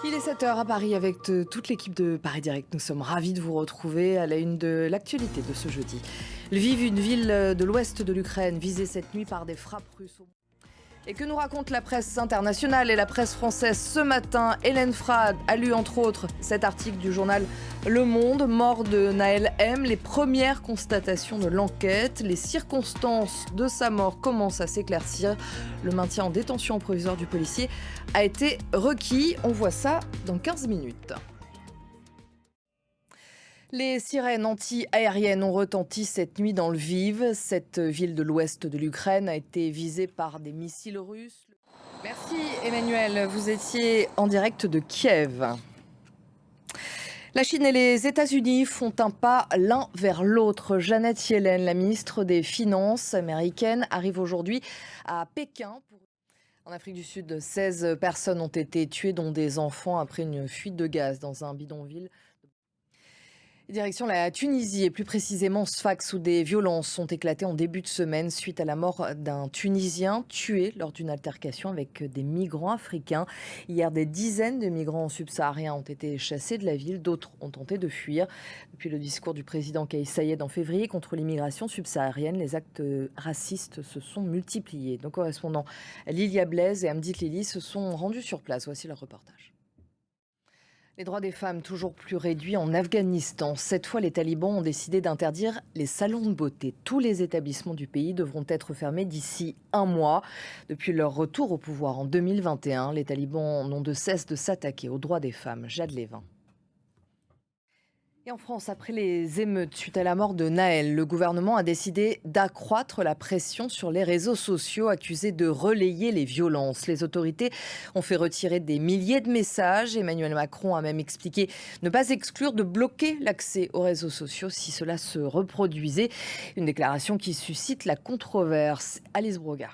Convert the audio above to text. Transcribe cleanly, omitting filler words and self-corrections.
Il est 7 heures à Paris avec toute l'équipe de Paris Direct. Nous sommes ravis de vous retrouver à la une de l'actualité de ce jeudi. Lviv, une ville de l'ouest de l'Ukraine, visée cette nuit par des frappes russes. Et que nous raconte la presse internationale et la presse française ce matin? Hélène Frade a lu entre autres cet article du journal Le Monde, mort de Naël M. Les premières constatations de l'enquête, les circonstances de sa mort commencent à s'éclaircir. Le maintien en détention provisoire du policier a été requis. On voit ça dans 15 minutes. Les sirènes anti-aériennes ont retenti cette nuit dans Lviv. Cette ville de l'ouest de l'Ukraine a été visée par des missiles russes. Merci Emmanuel, vous étiez en direct de Kiev. La Chine et les États-Unis font un pas l'un vers l'autre. Janet Yellen, la ministre des Finances américaine, arrive aujourd'hui à Pékin. En Afrique du Sud, 16 personnes ont été tuées, dont des enfants, après une fuite de gaz dans un bidonville. Direction la Tunisie et plus précisément Sfax, où des violences ont éclaté en début de semaine suite à la mort d'un Tunisien tué lors d'une altercation avec des migrants africains. Hier, des dizaines de migrants subsahariens ont été chassés de la ville, d'autres ont tenté de fuir. Depuis le discours du président Kais Saied en février contre l'immigration subsaharienne, les actes racistes se sont multipliés. Nos correspondants Lilia Blaise et Amdit Lili se sont rendus sur place. Voici leur reportage. Les droits des femmes toujours plus réduits en Afghanistan. Cette fois, les talibans ont décidé d'interdire les salons de beauté. Tous les établissements du pays devront être fermés d'ici un mois. Depuis leur retour au pouvoir en 2021, les talibans n'ont de cesse de s'attaquer aux droits des femmes. Jade Lévin. Et en France, après les émeutes suite à la mort de Naël, le gouvernement a décidé d'accroître la pression sur les réseaux sociaux accusés de relayer les violences. Les autorités ont fait retirer des milliers de messages. Emmanuel Macron a même expliqué ne pas exclure de bloquer l'accès aux réseaux sociaux si cela se reproduisait. Une déclaration qui suscite la controverse. Alice Broga.